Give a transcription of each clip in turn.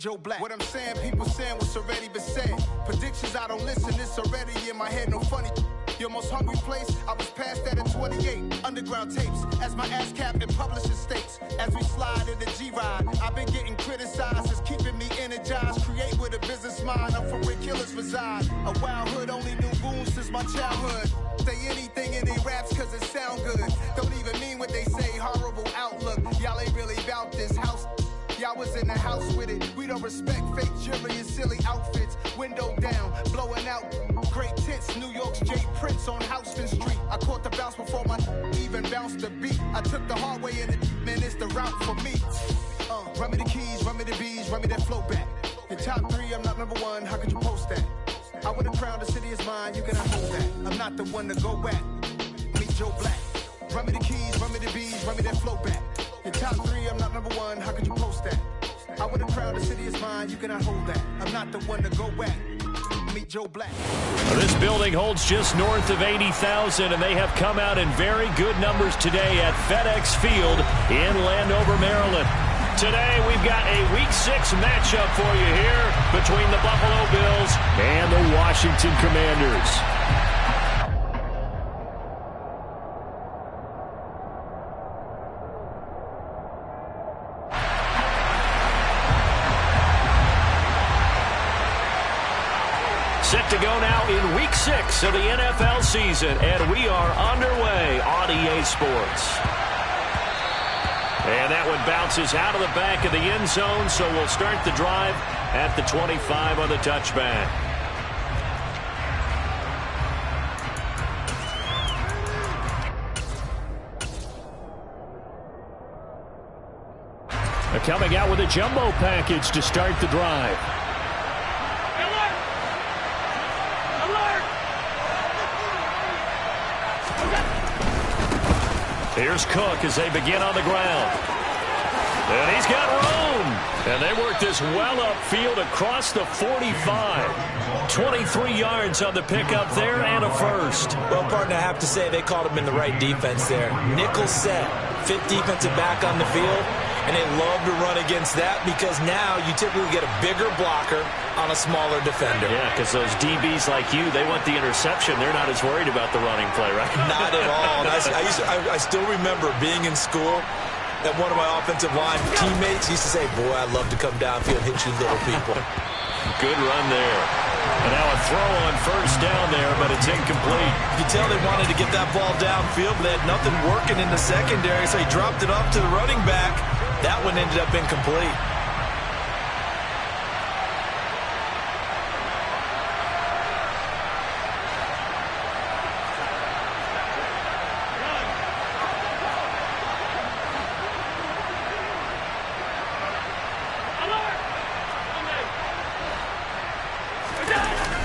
Joe Black. What I'm saying, people saying what's already been said. Predictions, I don't listen, it's already in my head, no funny. Your most hungry place, I was past that at 28. Underground tapes, as my ass cap in publishing states. As we slide in the G-Ride, I've been getting criticized, it's keeping me energized. Create with a business mind, I'm from where killers reside. A wild hood, only knew goons since my childhood. Say anything in they raps cause it sound good. Don't even mean what they say, horrible outlook. Y'all ain't really about this house. Y'all was in the house with it. We don't respect fake jewelry and silly outfits. Window down, blowing out great tits. New York's J. Prince on Houston Street. I caught the bounce before my even bounced the beat. I took the hard way in it, man, it's the route for me. Run me the keys, run me the bees, run me that flow back. In top 3, I'm not number 1, how could you post that? I would have crowned the city is mine, you cannot hold that. I'm not the one to go back. Meet Joe Black. Run me the keys, run me the bees, run me that flow back. In top 3, I'm not number 1, how could you post that? I would have crowned the city is mine, you cannot hold that. I'm not the one to go back. Meet Joe Black. This building holds just north of 80,000, and they have come out in very good numbers today at FedEx Field in Landover, Maryland. Today, we've got a Week 6 matchup for you here between the Buffalo Bills and the Washington Commanders. Set to go now in Week 6 of the NFL season, and we are underway on EA Sports. And that one bounces out of the back of the end zone, so we'll start the drive at the 25 on the touchback. They're coming out with a jumbo package to start the drive. Here's Cook as they begin on the ground. And he's got room. And they work this well upfield across the 45. 23 yards on the pickup there and a first. Well, partner, I have to say they called him in the right defense there. Nickel set, fifth defensive back on the field. And they love to run against that because now you typically get a bigger blocker on a smaller defender. Yeah, because those DBs like you, they want the interception. They're not as worried about the running play, right? Not at all. I still remember being in school that one of my offensive line teammates used to say, boy, I'd love to come downfield and hit you little people. Good run there. And now a throw on first down there, but it's incomplete. You can tell they wanted to get that ball downfield, but they had nothing working in the secondary, so he dropped it off to the running back. That one ended up incomplete.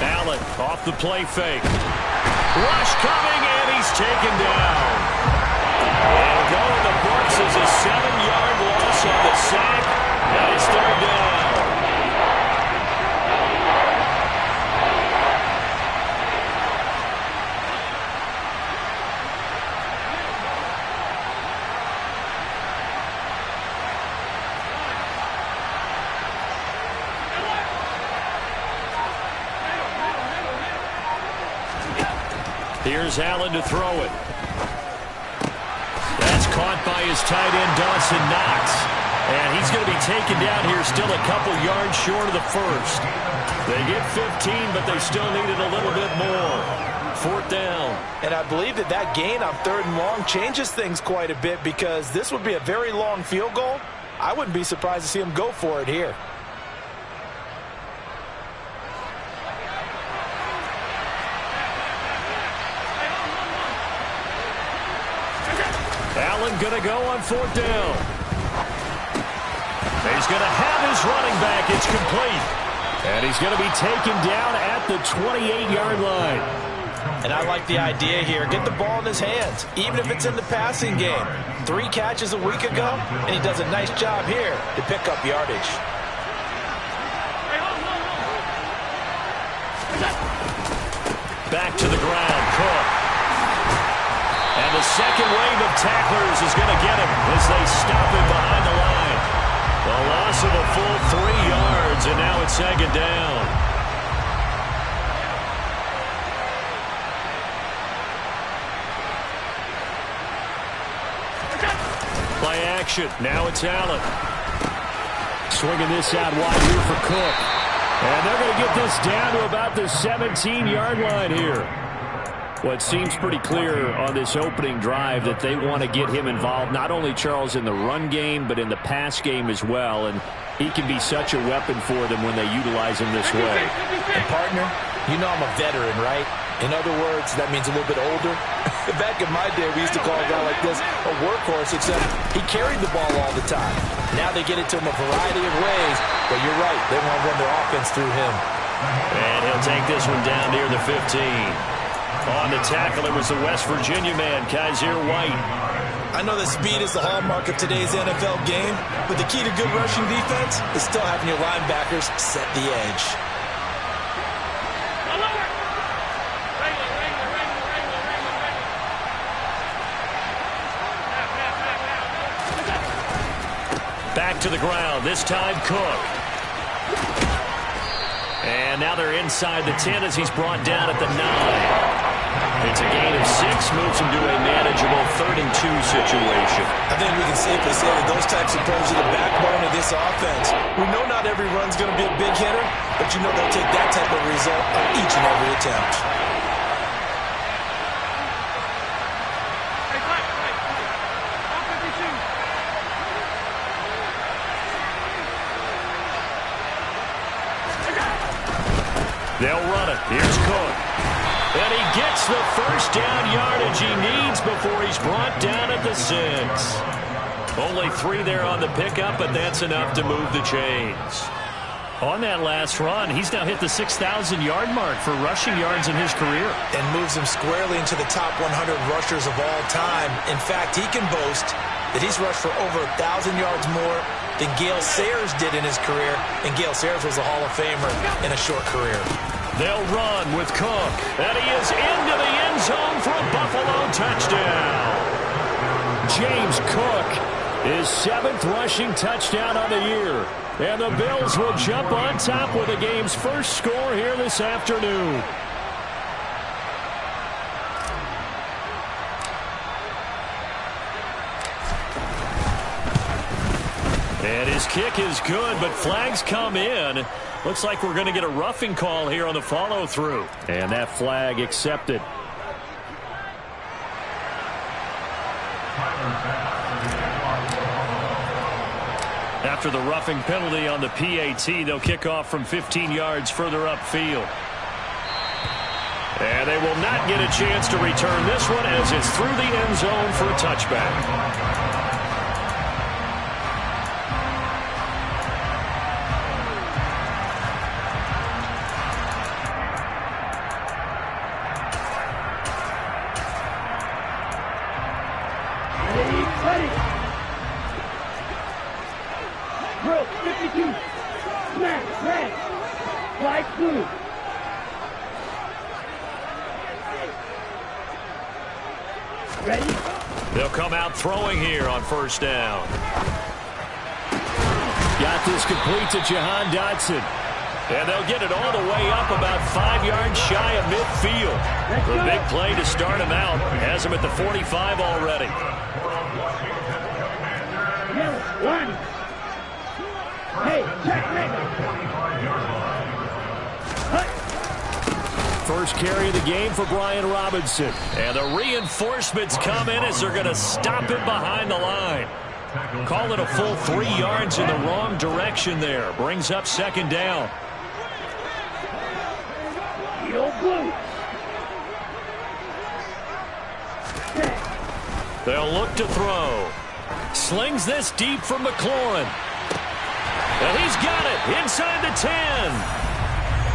Allen off the play fake. Rush coming, and he's taken down. And going the books is a 7-yard loss on the sack. And it's third down. Here's Allen to throw it. That's caught by his tight end, Dawson Knox. And he's going to be taken down here still a couple yards short of the first. They get 15, but they still needed a little bit more. Fourth down. And I believe that gain on third and long changes things quite a bit because this would be a very long field goal. I wouldn't be surprised to see him go for it here. Allen going to go on fourth down. He's going to have his running back. It's complete. And he's going to be taken down at the 28-yard line. And I like the idea here. Get the ball in his hands, even if it's in the passing game. 3 catches a week ago, and he does a nice job here to pick up yardage. Back to the ground, Cook. And the second wave of tacklers is going to get him as they stop him behind the line. A loss of a full 3 yards. second down. Play action. Now it's Allen. Swinging this out wide here for Cook. And they're going to get this down to about the 17-yard line here. Well, it seems pretty clear on this opening drive that they want to get him involved, not only, Charles, in the run game, but in the pass game as well. And he can be such a weapon for them when they utilize him this way. And, partner, you know I'm a veteran, right? In other words, that means a little bit older. Back in my day, we used to call a guy like this a workhorse, except he carried the ball all the time. Now they get it to him a variety of ways, but you're right, they want to run their offense through him. And he'll take this one down near the 15. On the tackle, it was the West Virginia man, Kaiser White. I know that speed is the hallmark of today's NFL game, but the key to good rushing defense is still having your linebackers set the edge. Back to the ground, this time Cook. And now they're inside the 10 as he's brought down at the 9. It's a gain of 6, moves him to a manageable 3rd and 2 situation. I think we can safely say that those types of plays are the backbone of this offense. We know not every run's going to be a big hitter, but you know they'll take that type of result on each and every attempt. They'll run it. Here's Cook. And he gets the first down yardage he needs before he's brought down at the 6. Only 3 there on the pickup, but that's enough to move the chains. On that last run, he's now hit the 6,000-yard mark for rushing yards in his career. And moves him squarely into the top 100 rushers of all time. In fact, he can boast that he's rushed for over 1,000 yards more than Gale Sayers did in his career, and Gale Sayers was a Hall of Famer in a short career. They'll run with Cook, and he is into the end zone for a Buffalo touchdown. James Cook, his 7th rushing touchdown on the year, and the Bills will jump on top with the game's first score here this afternoon. And his kick is good, but flags come in. Looks like we're going to get a roughing call here on the follow-through. And that flag accepted. After the roughing penalty on the PAT, they'll kick off from 15 yards further upfield. And they will not get a chance to return this one as it's through the end zone for a touchback. Ready. Drill, 52. Smash, red. White, blue. Ready? They'll come out throwing here on first down. Got this complete to Jahan Dotson. And they'll get it all the way up about 5 yards shy of midfield. A big play to start him out. Has him at the 45 already. One. Hey, check First carry of the game for Brian Robinson. And the reinforcements come in as they're going to stop him behind the line. Call it a full 3 yards in the wrong direction there. Brings up second down. They'll look to throw. Slings this deep for McLaurin. And he's got it inside the 10.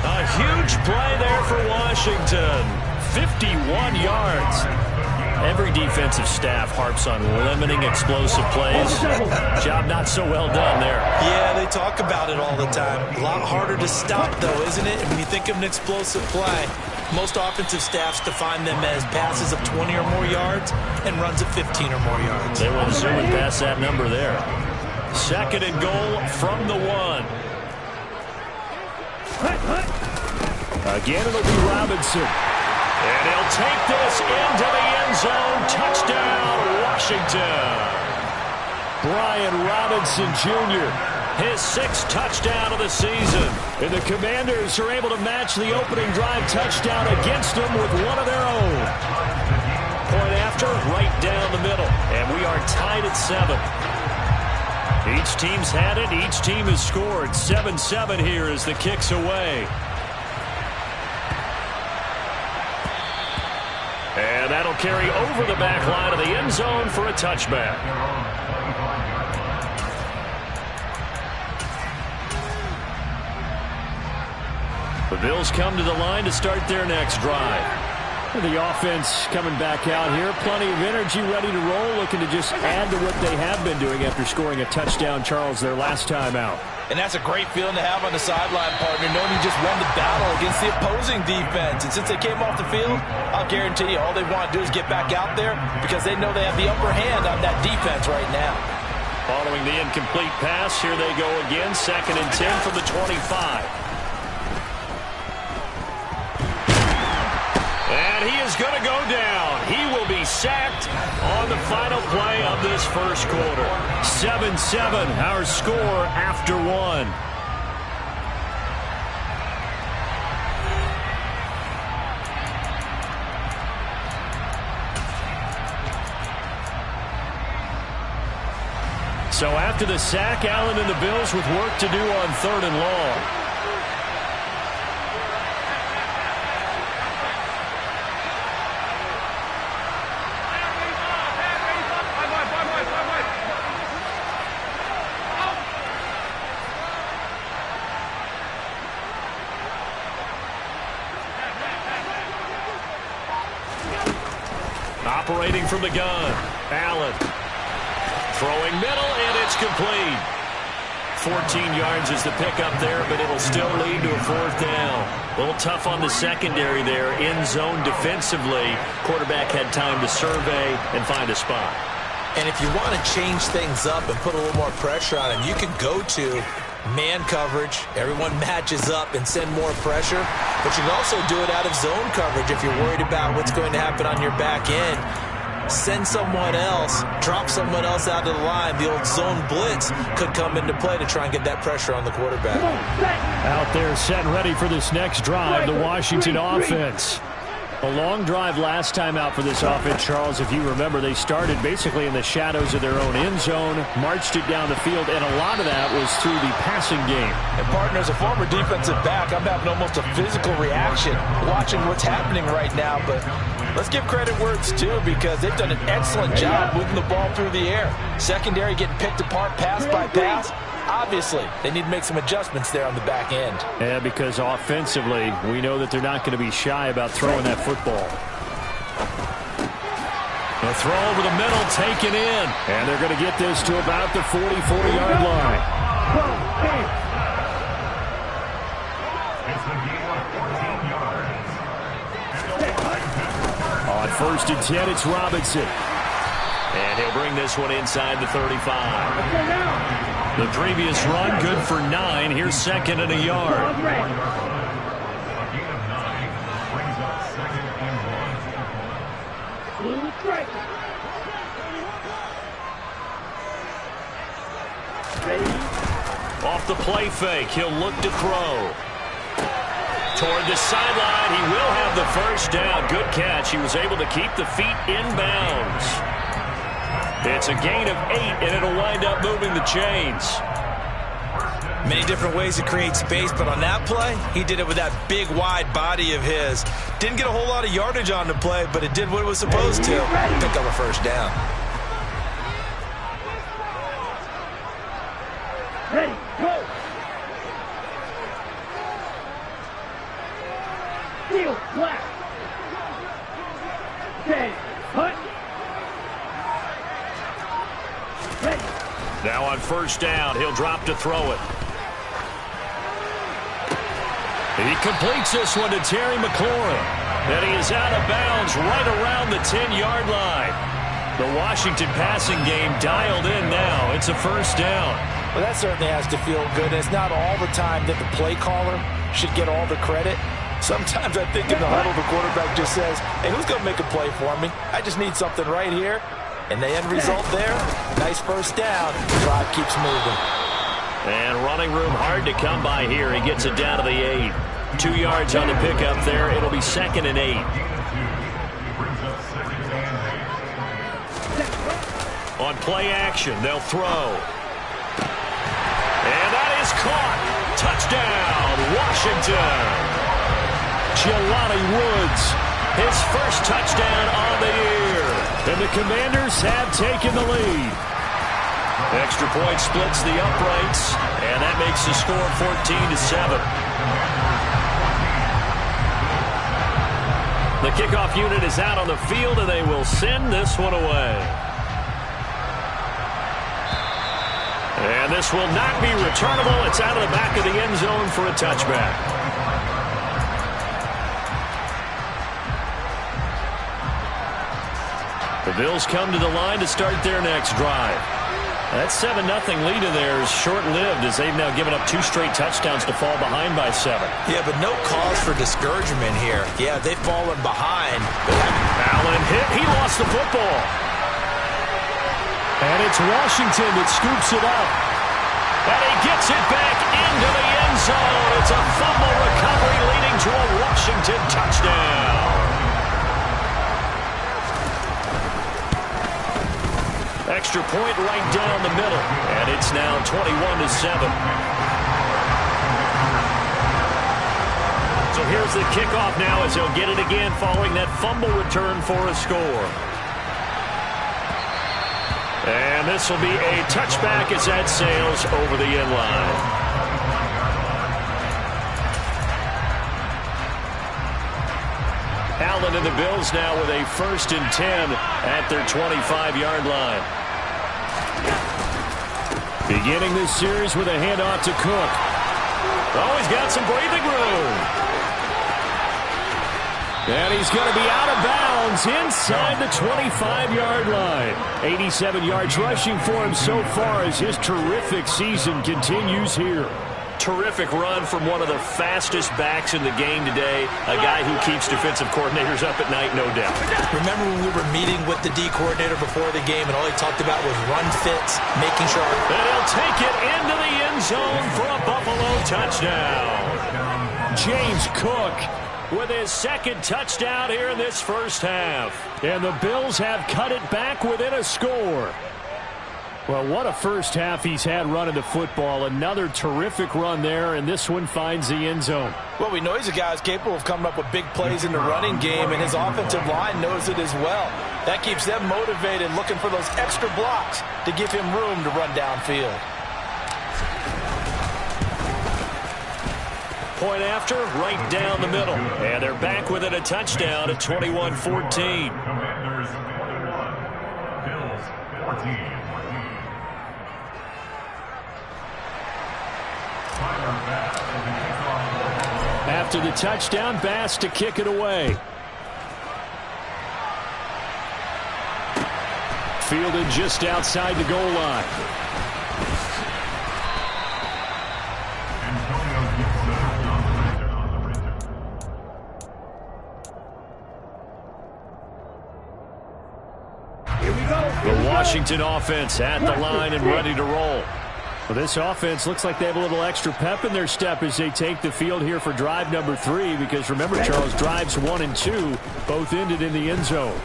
A huge play there for Washington. 51 yards. Every defensive staff harps on limiting explosive plays. Job not so well done there. Yeah, they talk about it all the time. A lot harder to stop, though, isn't it? And when you think of an explosive play, most offensive staffs define them as passes of 20 or more yards and runs of 15 or more yards. They will zoom and pass that number there. Second and goal from the 1. Again, it'll be Robinson. And he'll take this into the end zone. Touchdown, Washington. Brian Robinson Jr., his 6th touchdown of the season. And the Commanders are able to match the opening drive touchdown against them with one of their own. Point after, right down the middle. And we are tied at 7. Each team's had it. Each team has scored. 7-7 here as the kick's away. And that'll carry over the back line of the end zone for a touchback. The Bills come to the line to start their next drive. The offense coming back out here. Plenty of energy, ready to roll, looking to just add to what they have been doing after scoring a touchdown, Charles, their last time out. And that's a great feeling to have on the sideline, partner, knowing you just won the battle against the opposing defense. And since they came off the field, I'll guarantee you all they want to do is get back out there because they know they have the upper hand on that defense right now. Following the incomplete pass, here they go again. 2nd and 10 from the 25. And he is going to go down. He will be sacked on the final play of this first quarter. 7-7, our score after 1. So after the sack, Allen and the Bills with work to do on 3rd and long. Operating from the gun, Allen. Throwing middle, and it's complete. 14 yards is the pickup there, but it'll still lead to a 4th down. A little tough on the secondary there. In zone defensively. Quarterback had time to survey and find a spot. And if you want to change things up and put a little more pressure on him, you can go to man coverage. Everyone matches up and send more pressure. But you can also do it out of zone coverage if you're worried about what's going to happen on your back end. Send someone else, drop someone else out of the line. The old zone blitz could come into play to try and get that pressure on the quarterback. Out there set and ready for this next drive, the Washington offense. A long drive last time out for this offense, Charles. If you remember, they started basically in the shadows of their own end zone, marched it down the field, and a lot of that was through the passing game. And, partner, as a former defensive back, I'm having almost a physical reaction watching what's happening right now. But let's give credit where it's due because they've done an excellent job moving the ball through the air. Secondary getting picked apart pass by pass. Obviously, they need to make some adjustments there on the back end. Yeah, because offensively, we know that they're not going to be shy about throwing that football. A throw over the middle, taken in. And they're going to get this to about the 44-yard line. On 1st and 10, it's Robinson. And he'll bring this one inside the 35. The previous run, good for 9. Here's 2nd and a yard. Off the play fake, he'll look to throw. Toward the sideline, he will have the 1st down. Good catch. He was able to keep the feet in bounds. It's a gain of 8, and it'll wind up moving the chains. Many different ways to create space, but on that play, he did it with that big, wide body of his. Didn't get a whole lot of yardage on the play, but it did what it was supposed to. Pick up a 1st down. Ready, go! Deal, black! Okay, hut! Now on 1st down, he'll drop to throw it. He completes this one to Terry McLaurin. And he is out of bounds right around the 10-yard line. The Washington passing game dialed in now. It's a 1st down. Well, that certainly has to feel good. It's not all the time that the play caller should get all the credit. Sometimes I think in the huddle, the quarterback just says, hey, who's going to make a play for me? I just need something right here. And the end result there, nice first down. The drive keeps moving. And running room hard to come by here. He gets it down to the 8. 2 yards on the pickup there. It'll be 2nd and 8. On play action, they'll throw. And that is caught. Touchdown, Washington. JeTLiFETV Woods, his first touchdown on the year. And the Commanders have taken the lead. Extra point splits the uprights, and that makes the score 14-7. The kickoff unit is out on the field, and they will send this one away. And this will not be returnable. It's out of the back of the end zone for a touchback. The Bills come to the line to start their next drive. That 7-0 lead in there is short-lived as they've now given up 2 straight touchdowns to fall behind by 7. Yeah, but no cause for discouragement here. Yeah, they've fallen behind. Allen hit. He lost the football. And it's Washington that scoops it up. And he gets it back into the end zone. It's a fumble recovery leading to a Washington touchdown. Extra point right down the middle. And it's now 21-7. So here's the kickoff now as he'll get it again following that fumble return for a score. And this will be a touchback as that sails over the end line. Allen and the Bills now with a 1st and 10 at their 25-yard line. Beginning this series with a handoff to Cook. Oh, he's got some breathing room. And he's going to be out of bounds inside the 25-yard line. 87 yards rushing for him so far as his terrific season continues here. Terrific run from one of the fastest backs in the game today. A guy who keeps defensive coordinators up at night, no doubt. Remember when we were meeting with the D coordinator before the game and all he talked about was run fits, making sure. And he'll take it into the end zone for a Buffalo touchdown. James Cook with his 2nd touchdown here in this first half. And the Bills have cut it back within a score. Well, what a first half he's had running the football. Another terrific run there, and this one finds the end zone. Well, we know he's a guy who's capable of coming up with big plays in the running game, and his offensive line knows it as well. That keeps them motivated, looking for those extra blocks to give him room to run downfield. Point after, right down the middle. And they're back with it, a touchdown at 21-14. After the touchdown, Bass to kick it away. Fielded just outside the goal line. The Washington offense at the line and ready to roll. Well, this offense looks like they have a little extra pep in their step as they take the field here for drive number 3, because remember, Charles, drives 1 and 2 both ended in the end zone.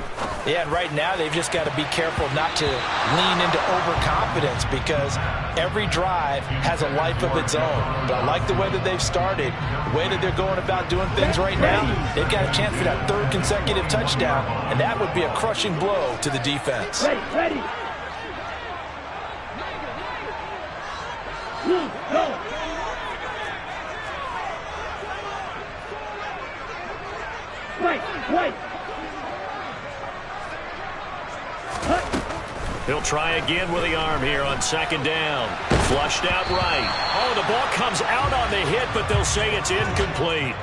Yeah, and right now they've just got to be careful not to lean into overconfidence, because every drive has a life of its own. But I like the way that they've started, the way that they're going about doing things right now. They've got a chance for that 3rd consecutive touchdown, and that would be a crushing blow to the defense. Ready. Go. Wait. He'll try again with the arm here on 2nd down. Flushed out right. Oh, the ball comes out on the hit, but they'll say it's incomplete.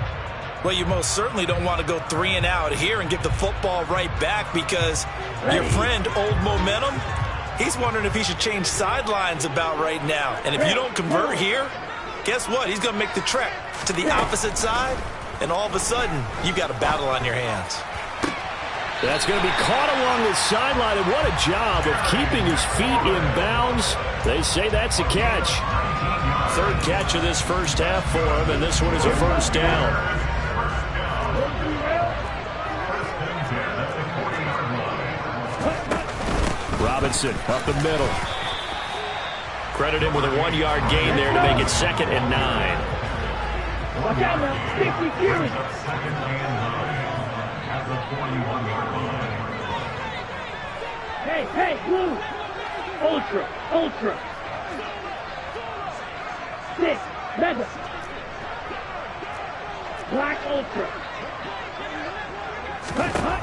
Well, you most certainly don't want to go 3 and out here and give the football right back, because your friend, Old Momentum, he's wondering if he should change sidelines about right now. And if you don't convert here, guess what? He's going to make the trek to the opposite side and all of a sudden, you've got a battle on your hands. That's going to be caught along the sideline, and what a job of keeping his feet in bounds. They say that's a catch. Third catch of this first half for him, and this one is a first down. Robinson up the middle. Credit him with a 1-yard gain there to make it 2nd and 9. Watch out now. Sticky Fury. Hey, blue. Ultra. Stick, mega. Black ultra. Hut.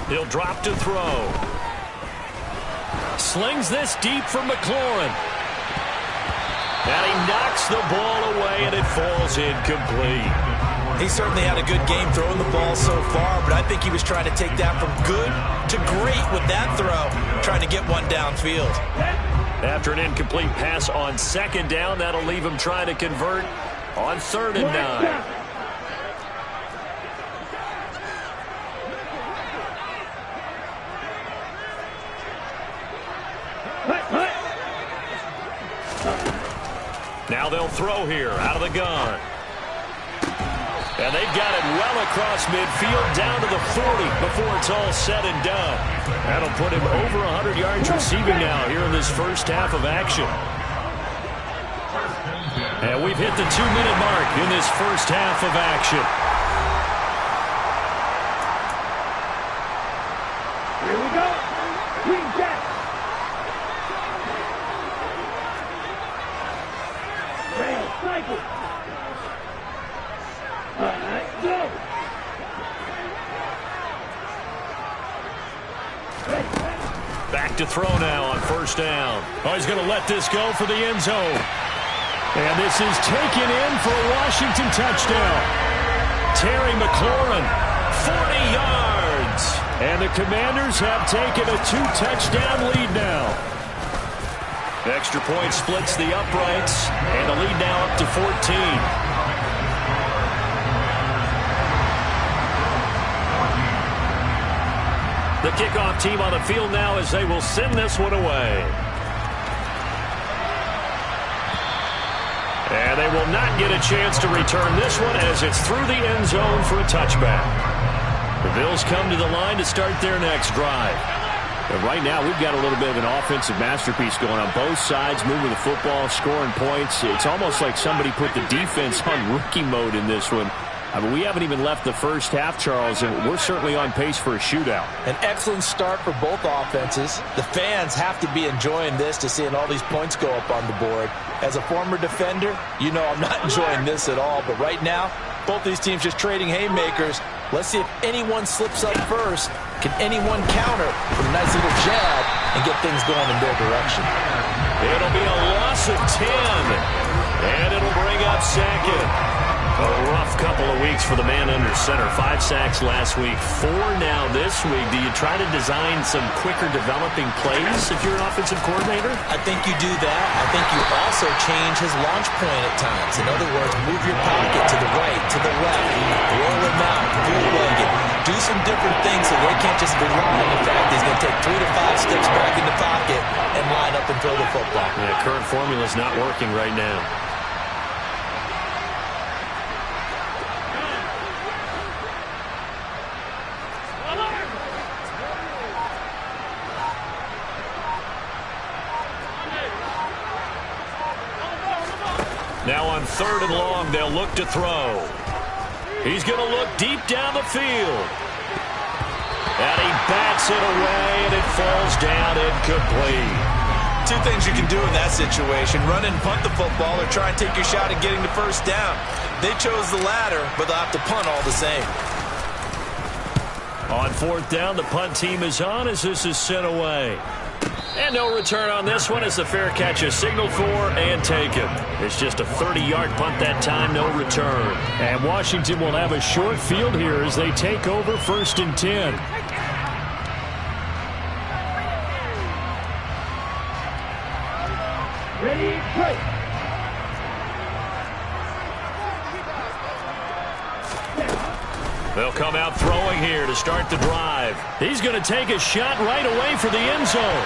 He'll drop to throw. Slings this deep for McLaurin. And he knocks the ball away, and it falls incomplete. He certainly had a good game throwing the ball so far, but I think he was trying to take that from good to great with that throw, trying to get one downfield. After an incomplete pass on 2nd down, that'll leave him trying to convert on 3rd and 9. Now they'll throw here out of the gun. And they've got it well across midfield down to the 40 before it's all said and done. That'll put him over 100 yards receiving now here in this first half of action. And we've hit the 2-minute mark in this first half of action. Here we go. Queen Jack. Rail, cycle. Go. Back to throw now on 1st down. Oh, he's going to let this go for the end zone. And this is taken in for a Washington touchdown. Terry McLaurin, 40 yards. And the Commanders have taken a 2-touchdown lead now. Extra point splits the uprights, and the lead now up to 14. The kickoff team on the field now as they will send this one away. And they will not get a chance to return this one as it's through the end zone for a touchback. The Bills come to the line to start their next drive. But right now we've got a little bit of an offensive masterpiece going on both sides, moving the football, scoring points. It's almost like somebody put the defense on rookie mode in this one. I mean, we haven't even left the first half, Charles, and we're certainly on pace for a shootout. An excellent start for both offenses. The fans have to be enjoying this to seeing all these points go up on the board. As a former defender, you know I'm not enjoying this at all. But right now, both these teams just trading haymakers. Let's see if anyone slips up first. Can anyone counter with a nice little jab and get things going in their direction? It'll be a loss of 10, and it'll bring up 2nd. A rough couple of weeks for the man under center. 5 sacks last week, 4 now this week. Do you try to design some quicker developing plays if you're an offensive coordinator? I think you do that. I think you also change his launch point at times. In other words, move your pocket to the right, to the left, roll him out, bootleg it. Do some different things so they can't just rely on the fact he's going to take 3 to 5 steps back in the pocket and line up and throw the football. Yeah, current formula is not working right now. Now on 3rd and long, they'll look to throw. He's going to look deep down the field. And he bats it away, and it falls down incomplete. 2 things you can do in that situation. Run and punt the football or try and take your shot at getting the first down. They chose the latter, but they'll have to punt all the same. On 4th down, the punt team is on as this is sent away. And no return on this one as the fair catch is signaled for and taken. It's just a 30-yard punt that time, no return. And Washington will have a short field here as they take over 1st and 10. Ready, play. They'll come out throwing here to start the drive. He's going to take a shot right away for the end zone.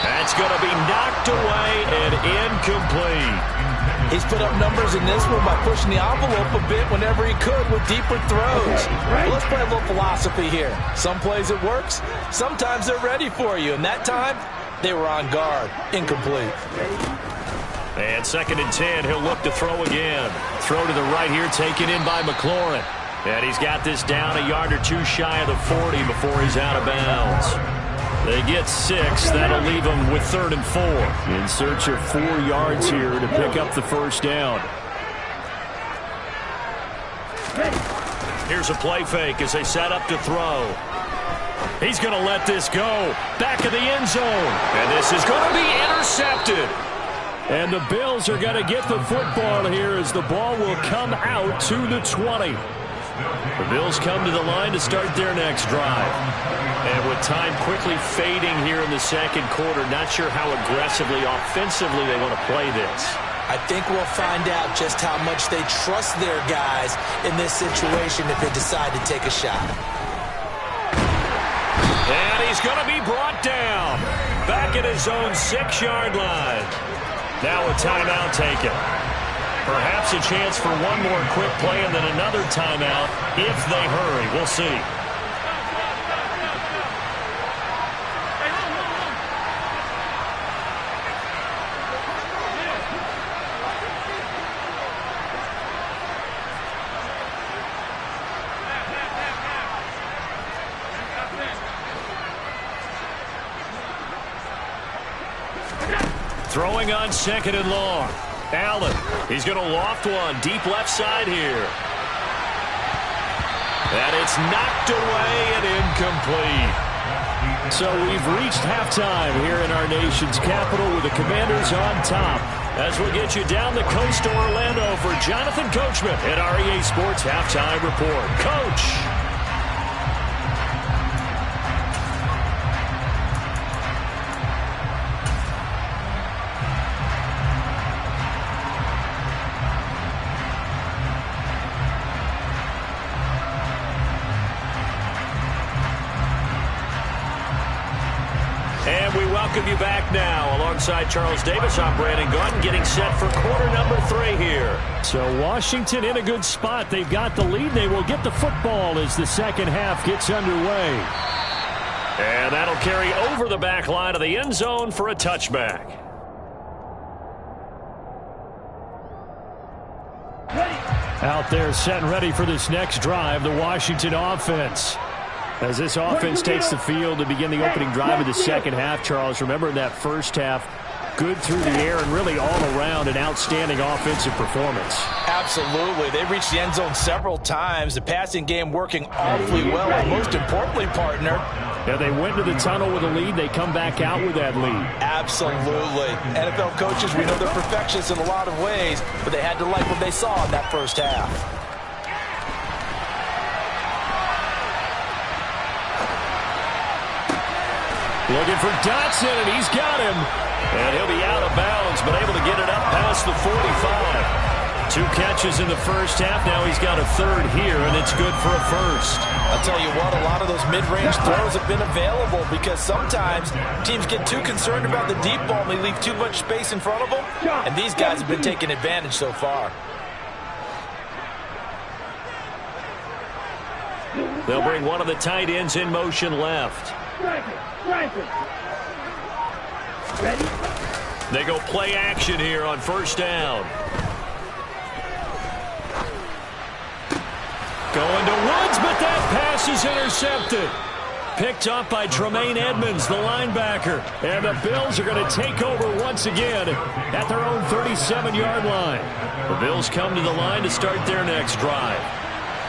That's going to be knocked away and incomplete. He's put up numbers in this one by pushing the envelope a bit whenever he could with deeper throws. Well, let's play a little philosophy here. Some plays it works. Sometimes they're ready for you. And that time, they were on guard. Incomplete. And 2nd and 10, he'll look to throw again. Throw to the right here, taken in by McLaurin. And he's got this down a yard or two shy of the 40 before he's out of bounds. They get 6. That'll leave them with 3rd and 4. In search of 4 yards here to pick up the first down. Here's a play fake as they set up to throw. He's going to let this go. Back of the end zone. And this is going to be intercepted. And the Bills are going to get the football here as the ball will come out to the 20. The Bills come to the line to start their next drive. And with time quickly fading here in the second quarter, not sure how aggressively, offensively they want to play this. I think we'll find out just how much they trust their guys in this situation if they decide to take a shot. And he's going to be brought down. Back at his own 6-yard line. Now a timeout taken. Perhaps a chance for one more quick play and then another timeout if they hurry. We'll see. Throwing on 2nd and long. Allen, he's going to loft one deep left side here. And it's knocked away and incomplete. So we've reached halftime here in our nation's capital with the Commanders on top. As we'll get you down the coast to Orlando for Jonathan Coachman at our EA Sports Halftime Report. Coach. And we welcome you back now. Alongside Charles Davis, I'm Brandon Gordon, getting set for quarter number 3 here. So Washington in a good spot. They've got the lead. They will get the football as the second half gets underway. And that'll carry over the back line of the end zone for a touchback. Out there set and ready for this next drive, the Washington offense. As this offense takes the field to begin the opening drive of the second half, Charles, remember in that first half, good through the air and really all around an outstanding offensive performance. Absolutely. They reached the end zone several times. The passing game working awfully well. And most importantly, partner, yeah, they went into the tunnel with a lead. They come back out with that lead. Absolutely. NFL coaches, we know they're perfectionists in a lot of ways, but they had to like what they saw in that first half. Looking for Dotson, and he's got him. And he'll be out of bounds, but able to get it up past the 45. 2 catches in the first half. Now he's got a 3rd here, and it's good for a first. I'll tell you what, a lot of those mid-range throws have been available because sometimes teams get too concerned about the deep ball and they leave too much space in front of them. And these guys have been taking advantage so far. They'll bring one of the tight ends in motion left. Ready? They go play action here on first down. Going to Woods, but that pass is intercepted. Picked up by Tremaine Edmonds, the linebacker. And the Bills are going to take over once again at their own 37-yard line. The Bills come to the line to start their next drive.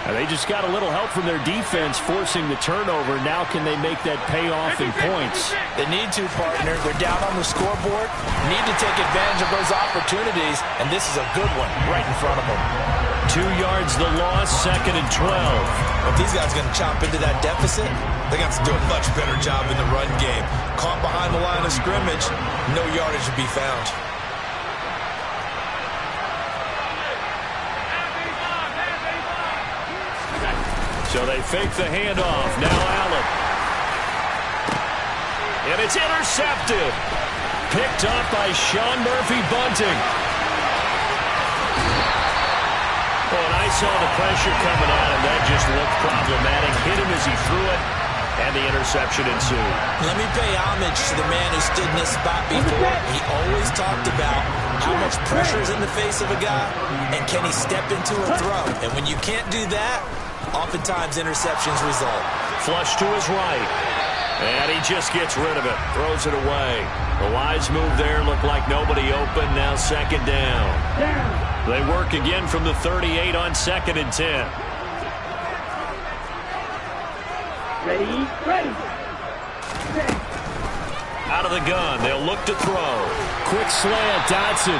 And they just got a little help from their defense forcing the turnover. Now can they make that pay off in points? They need to, partner. They're down on the scoreboard. Need to take advantage of those opportunities. And this is a good one right in front of them. 2 yards the loss, 2nd and 12. If these guys are going to chop into that deficit, they got to do a much better job in the run game. Caught behind the line of scrimmage, no yardage to be found. So they fake the handoff. Now Allen. And it's intercepted. Picked up by Sean Murphy-Bunting. Oh, and I saw the pressure coming at him. That just looked problematic. Hit him as he threw it, and the interception ensued. Let me pay homage to the man who stood in this spot before. He always talked about how much pressure is in the face of a guy, and can he step into a throw. And when you can't do that, oftentimes interceptions result. Flush to his right. And he just gets rid of it. Throws it away. The wise move there. Looked like nobody open. Now second down. They work again from the 38 on 2nd and 10. Ready. Out of the gun. They'll look to throw. Quick slant. Dotson.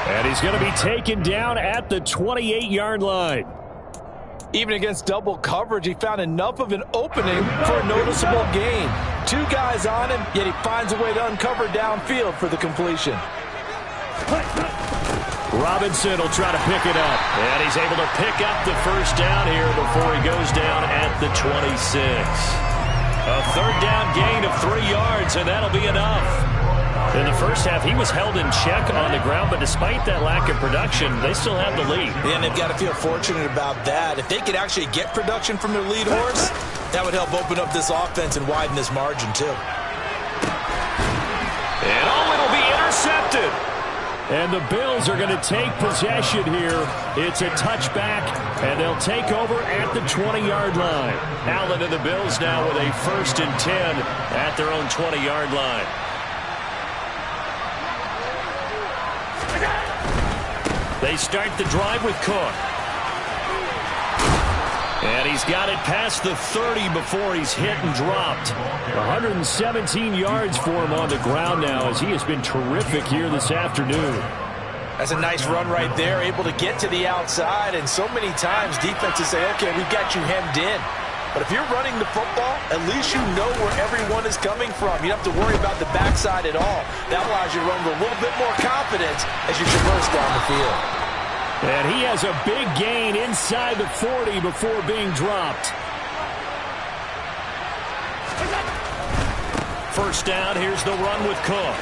And he's going to be taken down at the 28-yard line. Even against double coverage, he found enough of an opening for a noticeable gain. 2 guys on him, yet he finds a way to uncover downfield for the completion. Robinson will try to pick it up. And he's able to pick up the first down here before he goes down at the 26. A third down gain of 3 yards, and that'll be enough. In the first half, he was held in check on the ground, but despite that lack of production, they still have the lead. Yeah, and they've got to feel fortunate about that. If they could actually get production from their lead horse, that would help open up this offense and widen this margin, too. And it'll be intercepted. And the Bills are going to take possession here. It's a touchback, and they'll take over at the 20-yard line. Allen and the Bills now with a 1st and 10 at their own 20-yard line. They start the drive with Cook. And he's got it past the 30 before he's hit and dropped. 117 yards for him on the ground now as he has been terrific here this afternoon. That's a nice run right there, able to get to the outside. And so many times defenses say, okay, we've got you hemmed in. But if you're running the football, at least you know where everyone is coming from. You don't have to worry about the backside at all. That allows you to run with a little bit more confidence as you traverse down the field. And he has a big gain inside the 40 before being dropped. First down, here's the run with Cook.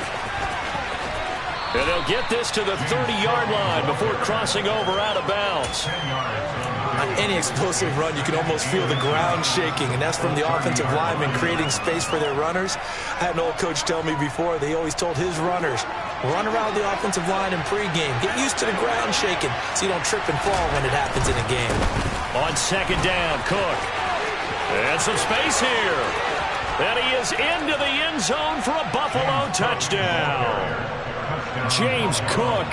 And they'll get this to the 30-yard line before crossing over out of bounds. On any explosive run, you can almost feel the ground shaking, and that's from the offensive linemen creating space for their runners. I had an old coach tell me before, they always told his runners, run around the offensive line in pregame. Get used to the ground shaking so you don't trip and fall when it happens in a game. On second down, Cook. And some space here. And he is into the end zone for a Buffalo touchdown. James Cook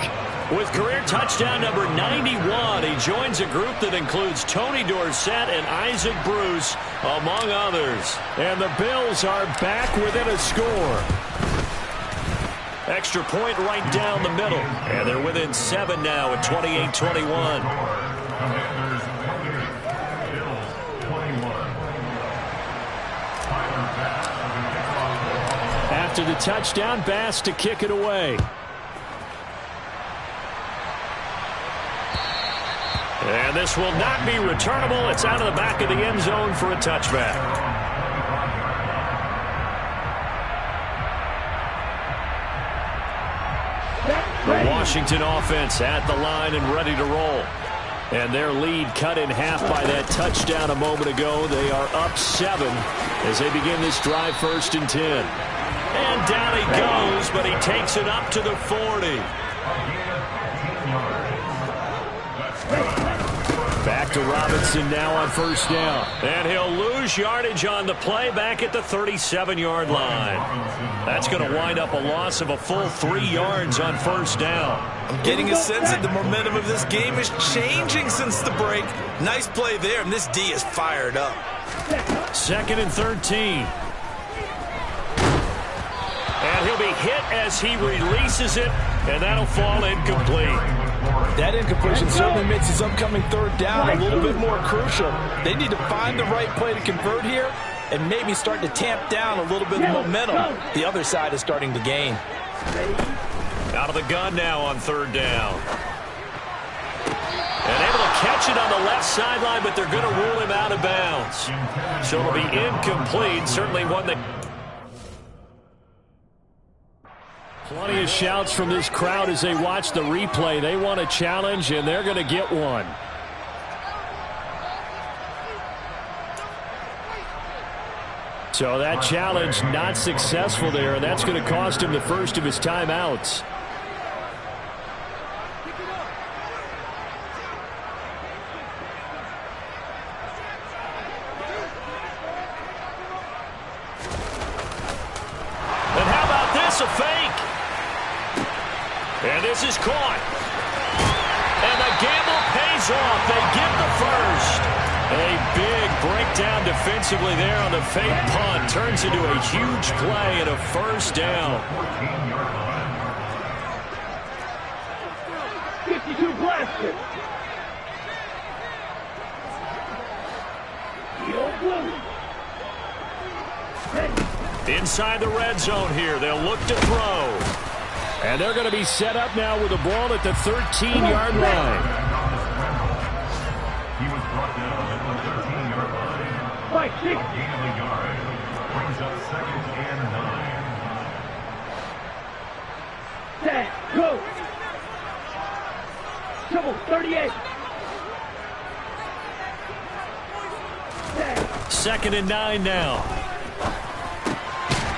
with career touchdown number 91. He joins a group that includes Tony Dorsett and Isaac Bruce, among others. And the Bills are back within a score. Extra point right down the middle. And they're within 7 now at 28-21. After the touchdown, Bass to kick it away. And this will not be returnable. It's out of the back of the end zone for a touchback. The Washington offense at the line and ready to roll. And their lead cut in half by that touchdown a moment ago. They are up 7 as they begin this drive 1st and 10. And down he goes, but he takes it up to the 40. Back to Robinson now on first down. And he'll lose yardage on the play back at the 37-yard line. That's going to wind up a loss of a full 3 yards on first down. I'm getting a sense that the momentum of this game is changing since the break. Nice play there, and this D is fired up. 2nd and 13. And he'll be hit as he releases it, and that'll fall incomplete. That incompletion certainly makes his upcoming third down a little bit more crucial. They need to find the right play to convert here and maybe start to tamp down a little bit of momentum. The other side is starting to gain. Out of the gun now on third down. And able to catch it on the left sideline, but they're going to rule him out of bounds. So it'll be incomplete. Certainly one that... Plenty of shouts from this crowd as they watch the replay. They want a challenge, and they're going to get one. So that challenge not successful there, and that's going to cost him the first of his timeouts. And how about this, a fake? And this is caught. And the gamble pays off. They get the first. A big breakdown defensively there on the fake punt. Turns into a huge play and a first down. 52 blaster. Inside the red zone here. They'll look to throw. And they're going to be set up now with the ball at the 13-yard line. He was brought down at the 13-yard line. Gain of a yard. Brings up 2nd and 9. Set, go. Double 38. Set. 2nd and 9 now.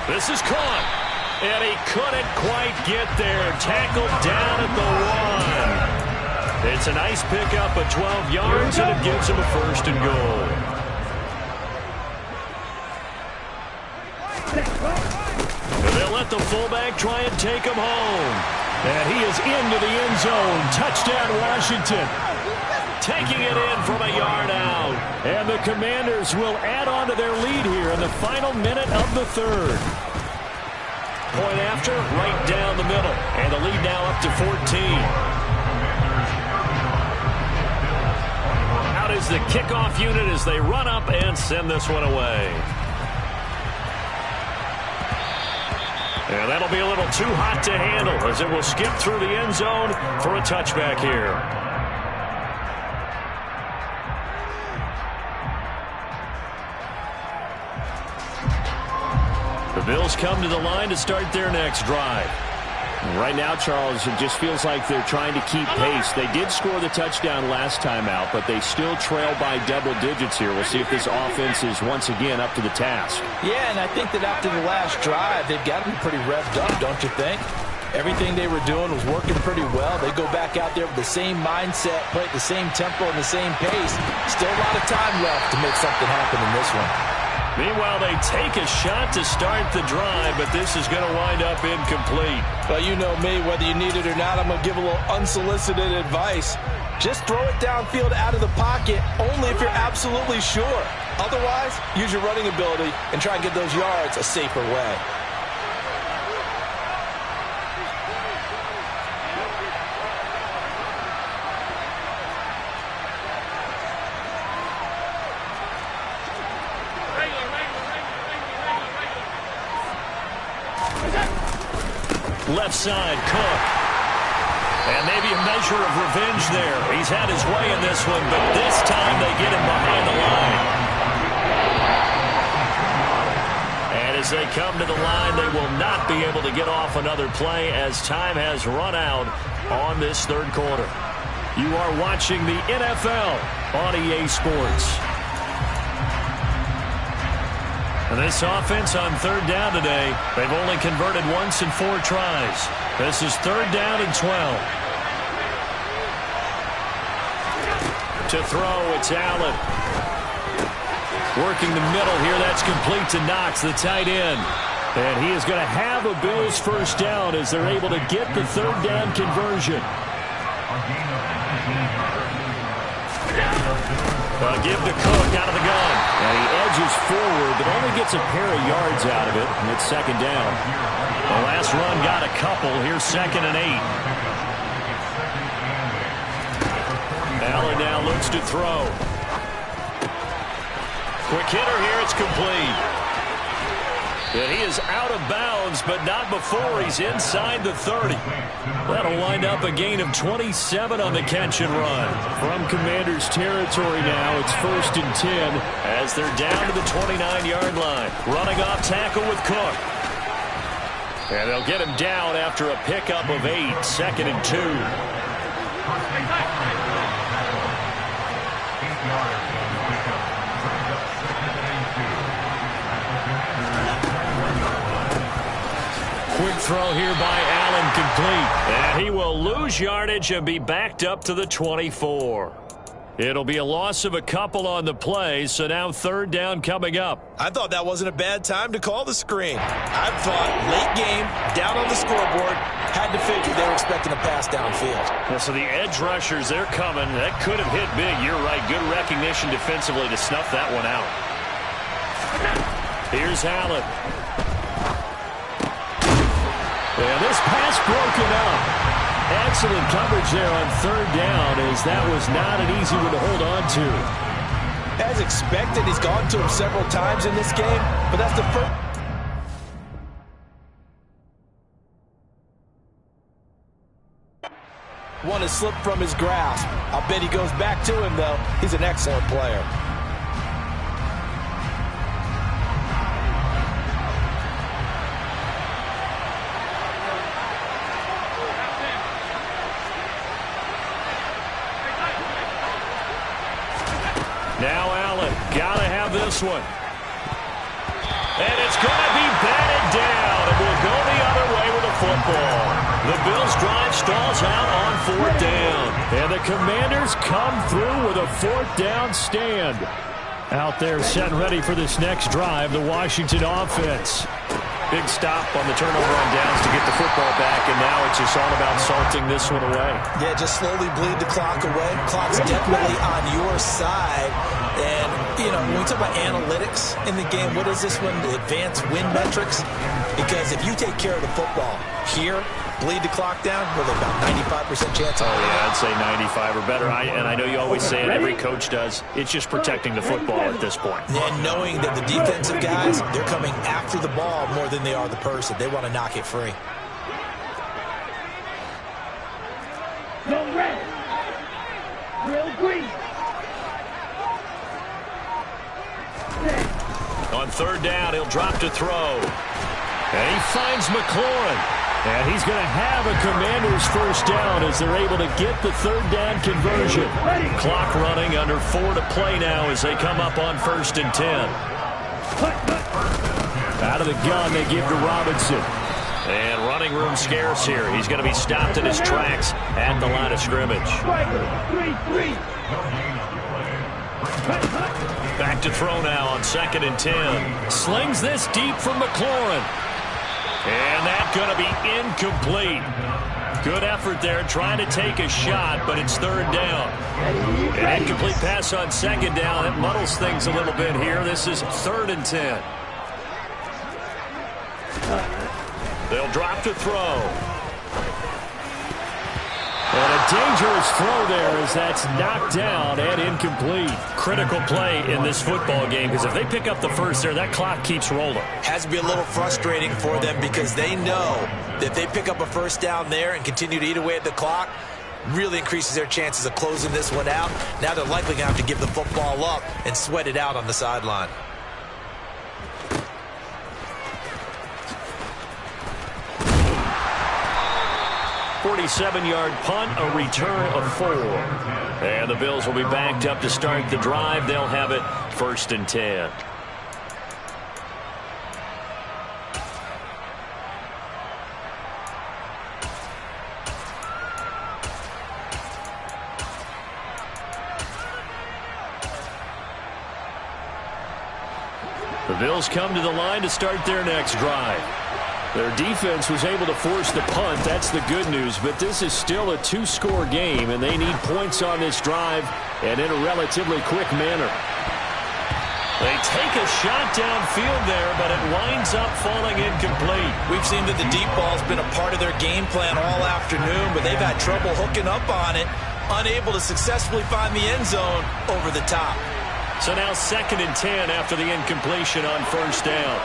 This is caught. And he couldn't quite get there. Tackled down at the 1. It's a nice pickup of 12 yards, and it gives him a 1st and goal. And they'll let the fullback try and take him home. And he is into the end zone. Touchdown, Washington. Taking it in from a yard out. And the Commanders will add on to their lead here in the final minute of the 3rd. Point after, right down the middle. And the lead now up to 14. Is the kickoff unit as they run up and send this one away. And that'll be a little too hot to handle as it will skip through the end zone for a touchback here. The Bills come to the line to start their next drive. Right now, Charles, it just feels like they're trying to keep pace. They did score the touchdown last time out, but they still trail by double digits here. We'll see if this offense is once again up to the task. Yeah, and I think that after the last drive, they've got to be pretty revved up, don't you think? Everything they were doing was working pretty well. They go back out there with the same mindset, play at the same tempo and the same pace. Still a lot of time left to make something happen in this one. Meanwhile, they take a shot to start the drive, but this is going to wind up incomplete. Well, you know me, whether you need it or not, I'm going to give a little unsolicited advice. Just throw it downfield out of the pocket, only if you're absolutely sure. Otherwise, use your running ability and try and get those yards a safer way. Left side, Cook. And maybe a measure of revenge there. He's had his way in this one, but this time they get him behind the line. And as they come to the line, they will not be able to get off another play as time has run out on this 3rd quarter. You are watching the NFL on EA Sports. And this offense on 3rd down today, they've only converted once in 4 tries. This is 3rd down and 12. To throw, it's Allen. Working the middle here, that's complete to Knox, the tight end. And he is going to have a Bills 1st down as they're able to get the 3rd down conversion. Give to Cook out of the gun. And he edges forward, but only gets a pair of yards out of it. And it's 2nd down. The last run got a couple. Here's 2nd and 8. Allen now looks to throw. Quick hitter here. It's complete. And he is out of bounds, but not before he's inside the 30. That'll wind up a gain of 27 on the catch and run. From Commanders territory now, it's 1st and 10 as they're down to the 29-yard line. Running off tackle with Cook. And they'll get him down after a pickup of 8, 2nd and 2. 8 yards on the pickup. Brings up 2nd and 2. Quick throw here by Allen, complete. And he will lose yardage and be backed up to the 24. It'll be a loss of a couple on the play, so now 3rd down coming up. I thought that wasn't a bad time to call the screen. I thought late game, down on the scoreboard, had to figure they were expecting a pass downfield. Yeah, so the edge rushers, they're coming. That could have hit big. You're right. Good recognition defensively to snuff that one out. Here's Allen. And this pass broken up. Excellent coverage there on 3rd down, as that was not an easy one to hold on to. As expected, he's gone to him several times in this game, but that's the first. One has slipped from his grasp. I'll bet he goes back to him, though. He's an excellent player. Now Allen, gotta have this one. And it's gonna be batted down, and we'll go the other way with the football. The Bills' drive stalls out on 4th down. And the Commanders come through with a 4th down stand. Out there set and ready for this next drive, the Washington offense. Big stop on the turnover on downs to get the football back, and now it's just all about salting this one away. Yeah, just slowly bleed the clock away. Clock's definitely on your side. And, you know, when we talk about analytics in the game, what is this one? The advanced win metrics? Because if you take care of the football here, bleed the clock down, with about 95% chance. Oh, yeah, I'd say 95 or better. And I know you always say it, every coach does. It's just protecting the football at this point. And knowing that the defensive guys, they're coming after the ball more than they are the person. They want to knock it free. Go red. Real green. On 3rd down, he'll drop to throw. And he finds McLaurin. And he's going to have a Commanders 1st down as they're able to get the 3rd down conversion. Clock running, under 4 to play now as they come up on 1st and 10. Out of the gun, they give to Robinson. And running room scarce here. He's going to be stopped in his tracks at the line of scrimmage. 3-3. Back to throw now on 2nd and 10. Slings this deep from McLaurin. And that's going to be incomplete. Good effort there, trying to take a shot, but it's 3rd down. An incomplete pass on 2nd down. That muddles things a little bit here. This is 3rd and 10. They'll drop to throw. And a dangerous throw there as that's knocked down and incomplete. Critical play in this football game, because if they pick up the first there, that clock keeps rolling. Has to be a little frustrating for them because they know that if they pick up a 1st down there and continue to eat away at the clock, really increases their chances of closing this one out. Now they're likely going to have to give the football up and sweat it out on the sideline. 47-yard punt, a return of 4. And the Bills will be backed up to start the drive. They'll have it 1st and 10. The Bills come to the line to start their next drive. Their defense was able to force the punt. That's the good news. But this is still a 2-score game, and they need points on this drive and in a relatively quick manner. They take a shot downfield there, but it winds up falling incomplete. We've seen that the deep ball's been a part of their game plan all afternoon, but they've had trouble hooking up on it, unable to successfully find the end zone over the top. So now 2nd and 10 after the incompletion on 1st down.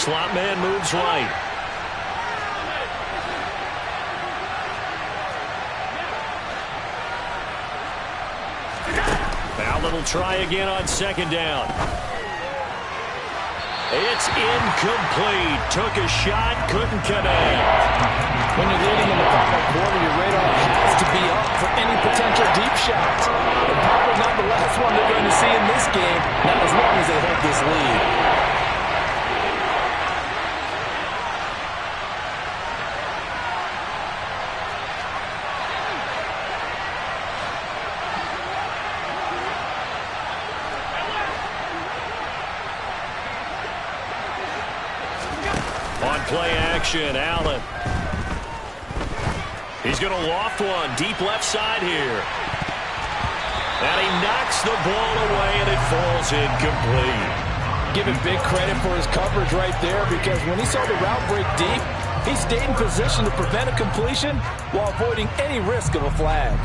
slot man moves right. Allen will try again on second down. It's incomplete. Took a shot, couldn't connect. When you're leading in the final quarter, your radar has to be up for any potential deep shots. And probably not the last one they're going to see in this game, not as long as they hold this lead. On play action, Allen. He's going to loft one deep left side here. And he knocks the ball away, and it falls incomplete. Give him big credit for his coverage right there, because when he saw the route break deep, he stayed in position to prevent a completion while avoiding any risk of a flag.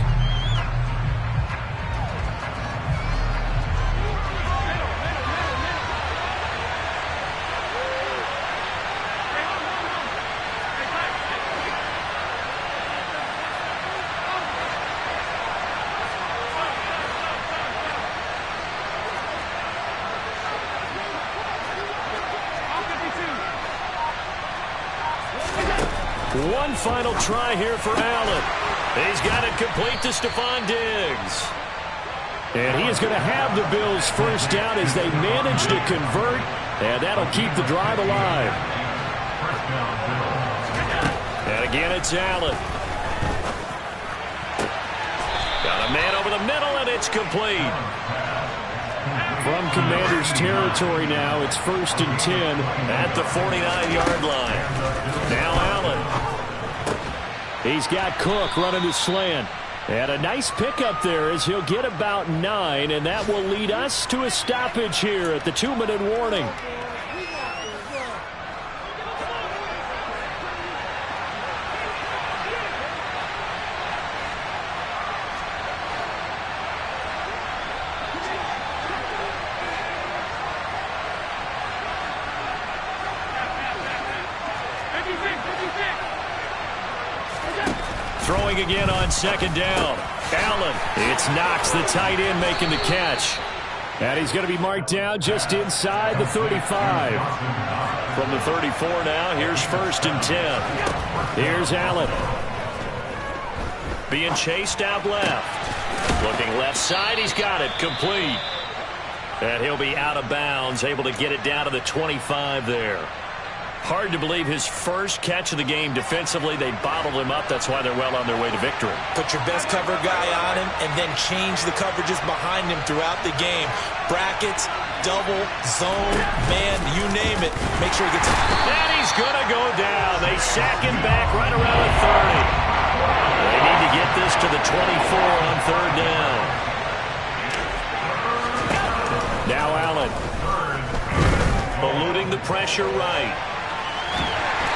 One final try here for Allen. He's got it complete to Stephon Diggs. And he is going to have the Bills first down as they manage to convert, and that'll keep the drive alive. And again, it's Allen. Got a man over the middle, and it's complete. From Commander's territory now, it's 1st and 10 at the 49-yard line. Now Allen. He's got Cook running the slant. And a nice pickup there as he'll get about 9, and that will lead us to a stoppage here at the 2-minute warning. Throwing again on second down. Allen. It's Knox, the tight end, making the catch. And he's going to be marked down just inside the 35. From the 34 now, here's 1st and 10. Here's Allen. Being chased out left. Looking left side, he's got it. Complete. And he'll be out of bounds, able to get it down to the 25 there. Hard to believe his first catch of the game defensively. They bottled him up. That's why they're well on their way to victory. Put your best cover guy on him and then change the coverages behind him throughout the game. Brackets, double, zone, man, you name it. Make sure he gets it. And he's going to go down. They sack him back right around the 30. They need to get this to the 24 on 3rd down. Now Allen. Eluding the pressure right.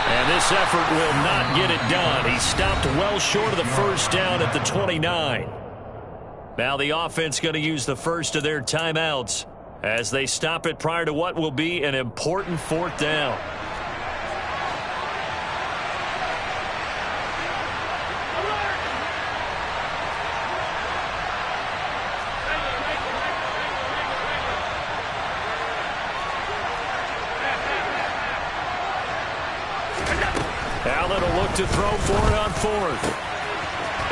And this effort will not get it done. He stopped well short of the first down at the 29. Now the offense going to use the first of their timeouts as they stop it prior to what will be an important 4th down. Allen will look to throw for it on 4th.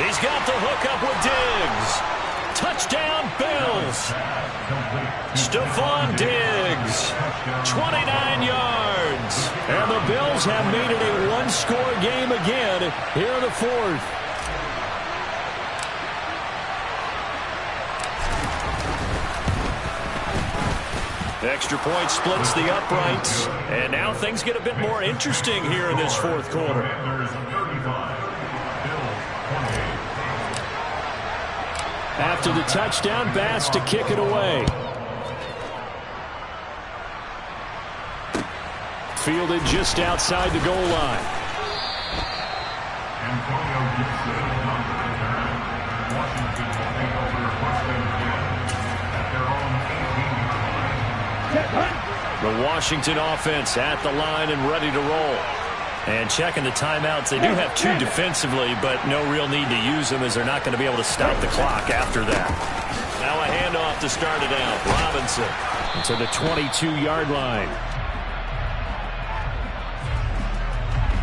He's got the hook up with Diggs. Touchdown, Bills. Stephon Diggs, 29 yards. And the Bills have made it a one-score game again here in the 4th. Extra point splits the uprights. And now things get a bit more interesting here in this 4th quarter. After the touchdown, Bass to kick it away. Fielded just outside the goal line. The Washington offense at the line and ready to roll. And checking the timeouts, they do have 2 defensively, but no real need to use them as they're not going to be able to stop the clock after that. Now a handoff to start it out. Robinson to the 22-yard line.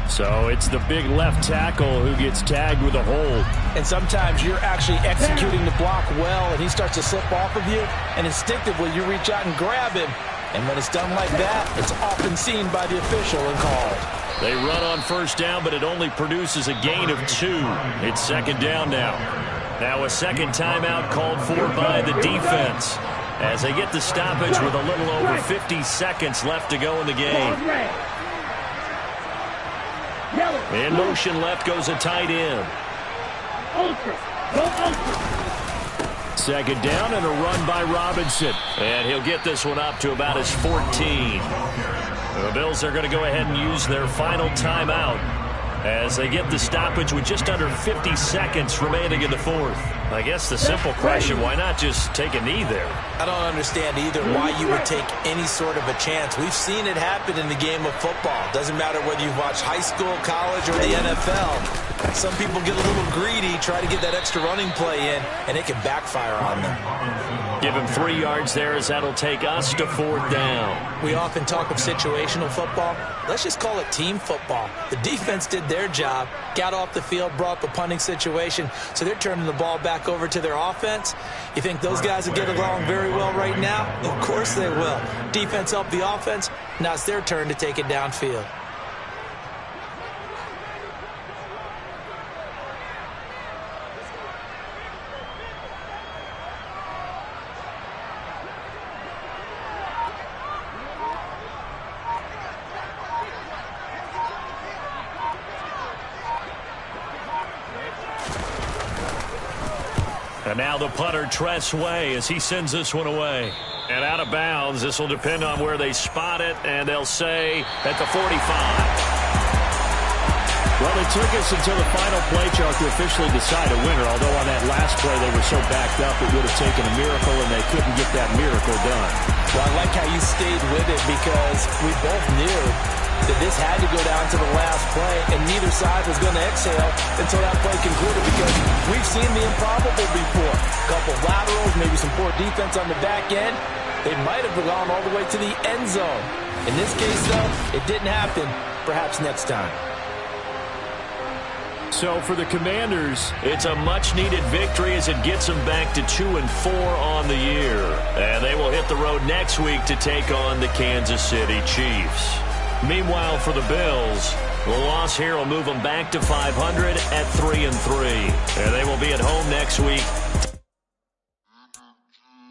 So it's the big left tackle who gets tagged with a hold. And sometimes you're actually executing the block well, and he starts to slip off of you, and instinctively you reach out and grab him. And when it's done like that, it's often seen by the official and called. They run on first down, but it only produces a gain of 2. It's second down now. Now a second timeout called for by the defense as they get the stoppage with a little over 50 seconds left to go in the game. In motion left goes a tight end. Second down and a run by Robinson. And he'll get this one up to about his 14. The Bills are going to go ahead and use their final timeout as they get the stoppage with just under 50 seconds remaining in the fourth. I guess the simple question, why not just take a knee there? I don't understand either why you would take any sort of a chance. We've seen it happen in the game of football. Doesn't matter whether you watch high school, college, or the NFL. Some people get a little greedy, try to get that extra running play in, and it can backfire on them. Give him 3 yards there as that'll take us to 4th down. We often talk of situational football. Let's just call it team football. The defense did their job, got off the field, brought the punting situation, so they're turning the ball back over to their offense. You think those guys will get along very well right now? Of course they will. Defense helped the offense. Now it's their turn to take it downfield. And now the punter, Tress Way, as he sends this one away. And out of bounds, this will depend on where they spot it, and they'll say at the 45. Well, it took us until the final play, Chuck, to officially decide a winner, although on that last play they were so backed up it would have taken a miracle, and they couldn't get that miracle done. Well, I like how you stayed with it because we both knew that this had to go down to the last play, and neither side was going to exhale until that play concluded because we've seen the improbable before. A couple of laterals, maybe some poor defense on the back end. They might have gone all the way to the end zone. In this case, though, it didn't happen. Perhaps next time. So for the Commanders, it's a much-needed victory as it gets them back to 2-4 on the year. And they will hit the road next week to take on the Kansas City Chiefs. Meanwhile, for the Bills, the loss here will move them back to 500 at 3-3. And they will be at home next week